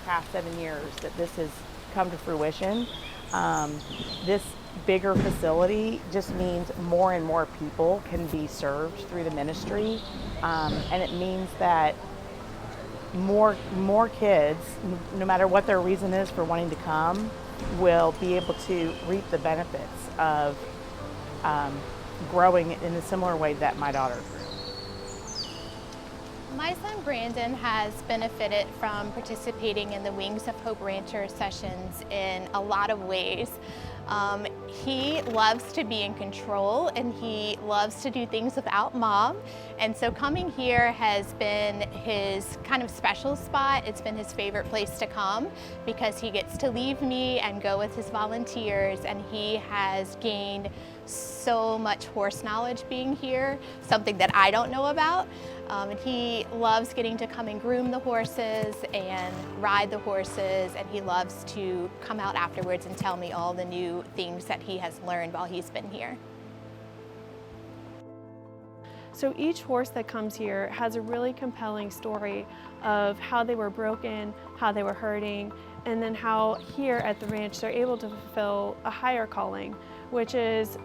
past 7 years that this has come to fruition. This bigger facility just means more and more people can be served through the ministry, and it means that more kids, no matter what their reason is for wanting to come, will be able to reap the benefits of growing in a similar way that my daughter grew. My son Brandon has benefited from participating in the Wings of Hope Rancher sessions in a lot of ways. He loves to be in control and he loves to do things without mom. And so coming here has been his kind of special spot. It's been his favorite place to come because he gets to leave me and go with his volunteers, and he has gained so much horse knowledge being here, something that I don't know about. And he loves getting to come and groom the horses and ride the horses, and he loves to come out afterwards and tell me all the new things that he has learned while he's been here. So each horse that comes here has a really compelling story of how they were broken, how they were hurting, and then how here at the ranch they're able to fulfill a higher calling, which is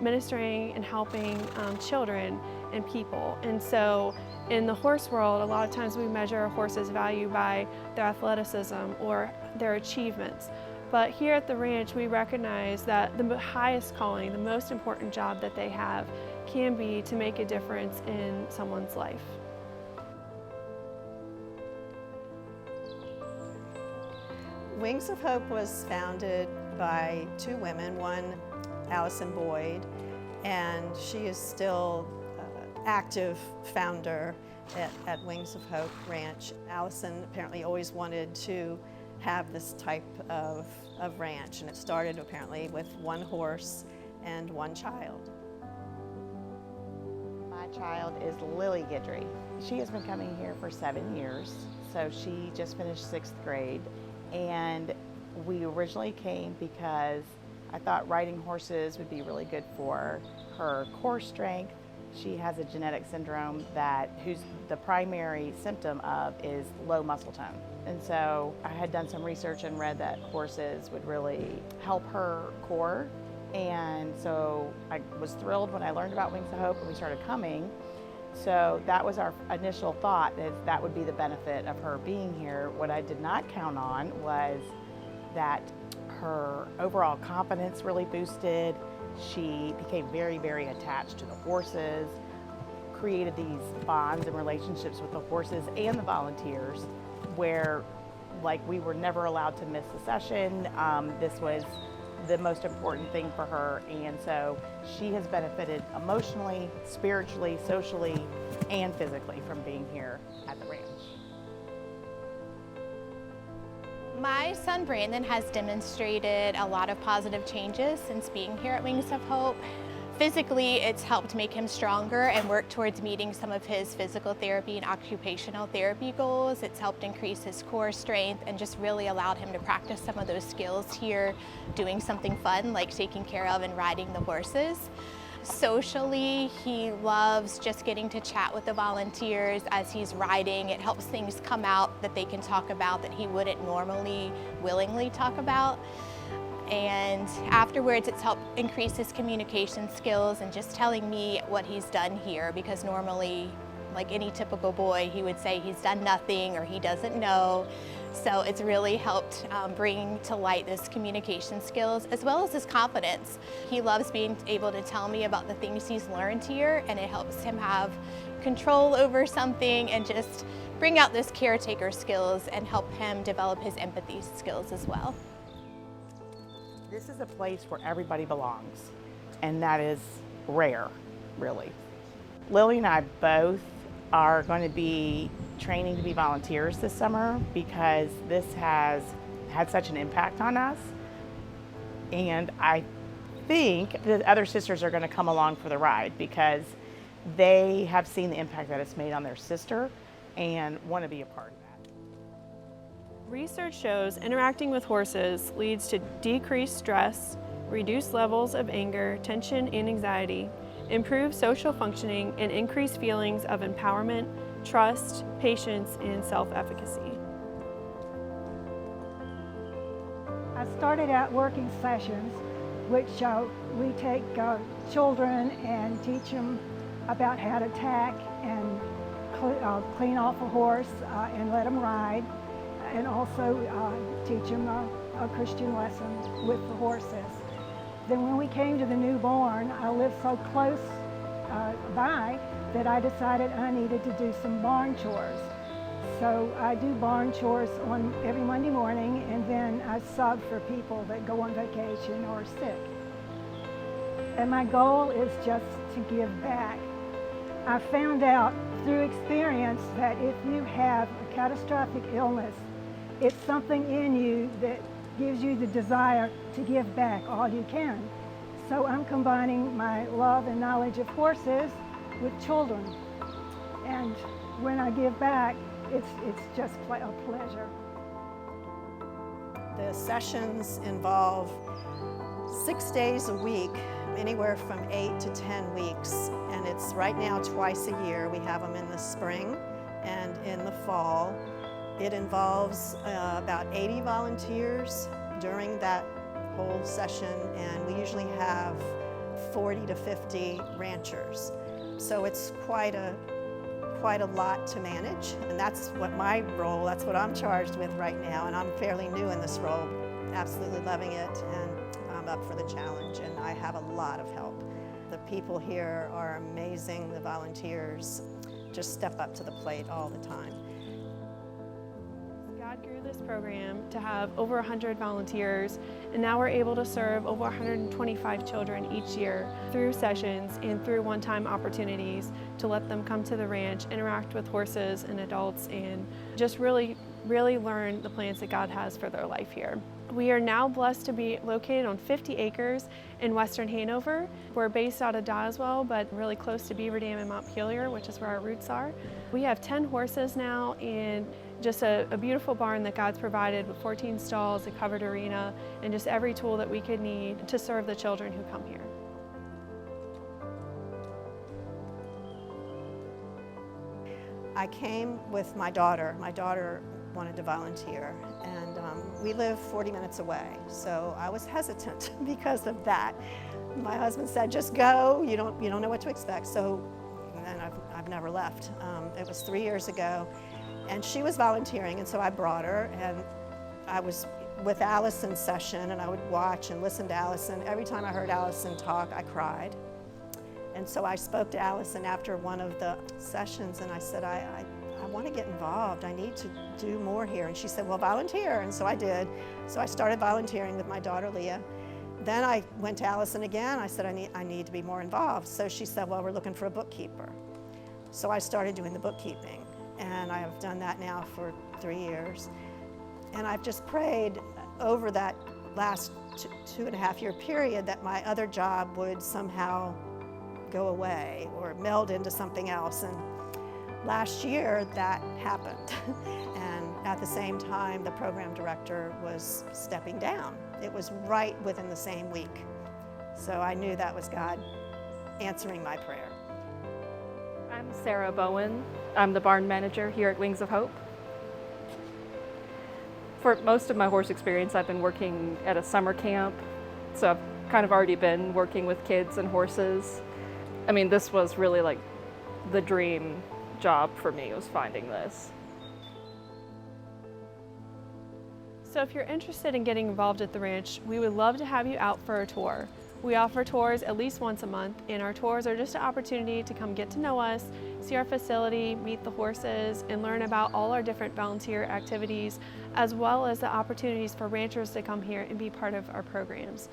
ministering and helping children and people. And so in the horse world, a lot of times we measure a horse's value by their athleticism or their achievements. But here at the ranch, we recognize that the highest calling, the most important job that they have can be to make a difference in someone's life. Wings of Hope was founded by two women, one Allison Boyd, and she is still active founder at Wings of Hope Ranch. Allison apparently always wanted to have this type of ranch, and it started apparently with one horse and one child. My child is Lily Guidry. She has been coming here for 7 years, so she just finished 6th grade, and we originally came because I thought riding horses would be really good for her core strength. She has a genetic syndrome whose the primary symptom of is low muscle tone. And so I had done some research and read that horses would really help her core. And so I was thrilled when I learned about Wings of Hope and we started coming. So that was our initial thought, is that would be the benefit of her being here. What I did not count on was that her overall confidence really boosted. She became very, very attached to the horses, created these bonds and relationships with the horses and the volunteers where, like, we were never allowed to miss a session. This was the most important thing for her, and so she has benefited emotionally, spiritually, socially, and physically from being here at the ranch. My son Brandon has demonstrated a lot of positive changes since being here at Wings of Hope. Physically, it's helped make him stronger and work towards meeting some of his physical therapy and occupational therapy goals. It's helped increase his core strength and just really allowed him to practice some of those skills here, doing something fun like taking care of and riding the horses. Socially, he loves just getting to chat with the volunteers as he's riding. It helps things come out that they can talk about that he wouldn't normally willingly talk about. And afterwards, it's helped increase his communication skills and just telling me what he's done here, because normally, like any typical boy, he would say he's done nothing or he doesn't know. So it's really helped bring to light his communication skills as well as his confidence. He loves being able to tell me about the things he's learned here, and it helps him have control over something and just bring out those caretaker skills and help him develop his empathy skills as well. This is a place where everybody belongs, and that is rare, really. Lily and I both are going to be training to be volunteers this summer because this has had such an impact on us. And I think the other sisters are going to come along for the ride because they have seen the impact that it's made on their sister and want to be a part of that. Research shows interacting with horses leads to decreased stress, reduced levels of anger, tension, and anxiety, improved social functioning, and increased feelings of empowerment, trust, patience, and self-efficacy. started out working sessions, which we take children and teach them about how to tack and clean off a horse and let them ride, and also teach them a Christian lesson with the horses. Then when we came to the newborn, I lived so close by that I decided I needed to do some barn chores. So I do barn chores on every Monday morning, and then I sub for people that go on vacation or sick. And my goal is just to give back. I found out through experience that if you have a catastrophic illness, it's something in you that gives you the desire to give back all you can. So I'm combining my love and knowledge of horses with children. And when I give back, it's just a pleasure. The sessions involve 6 days a week, anywhere from 8 to 10 weeks, and it's right now twice a year. We have them in the spring and in the fall. It involves about 80 volunteers during that whole session, and we usually have 40 to 50 ranchers. So it's quite a lot to manage, and that's what I'm charged with right now, and I'm fairly new in this role. Absolutely loving it, and I'm up for the challenge, and I have a lot of help. The people here are amazing. The volunteers just step up to the plate all the time. God grew this program to have over 100 volunteers, and now we're able to serve over 125 children each year through sessions and through one-time opportunities to let them come to the ranch, interact with horses and adults, and just really learn the plans that God has for their life here. We are now blessed to be located on 50 acres in western Hanover. We're based out of Doswell, but really close to Beaver Dam and Montpelier, which is where our roots are. We have 10 horses now, and just a beautiful barn that God's provided with 14 stalls, a covered arena, and just every tool that we could need to serve the children who come here. I came with my daughter. My daughter wanted to volunteer, and we live 40 minutes away, so I was hesitant because of that. My husband said, just go, you don't know what to expect, so and I've never left. It was 3 years ago, and she was volunteering, and so I brought her, and I was with Allison's session, and I would watch and listen to Allison. Every time I heard Allison talk, I cried. And so I spoke to Allison after one of the sessions, and I said, I want to get involved. I need to do more here. And she said, well, volunteer. And so I did. So I started volunteering with my daughter, Leah. Then I went to Allison again. I said, I need to be more involved. So she said, well, we're looking for a bookkeeper. So I started doing the bookkeeping. And I have done that now for 3 years. And I've just prayed over that last 2.5 year period that my other job would somehow go away or meld into something else. And last year that happened. And at the same time, the program director was stepping down. It was right within the same week. So I knew that was God answering my prayer. I'm Sarah Bowen. I'm the barn manager here at Wings of Hope. For most of my horse experience, I've been working at a summer camp, so I've kind of already been working with kids and horses. I mean, this was really like the dream job for me, was finding this. So if you're interested in getting involved at the ranch, we would love to have you out for a tour. We offer tours at least once a month, and our tours are just an opportunity to come get to know us, see our facility, meet the horses, and learn about all our different volunteer activities, as well as the opportunities for ranchers to come here and be part of our programs.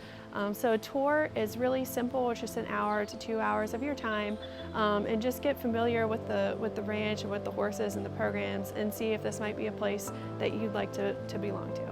So a tour is really simple. It's just an hour to 2 hours of your time, and just get familiar with the ranch and with the horses and the programs, and see if this might be a place that you'd like to belong to.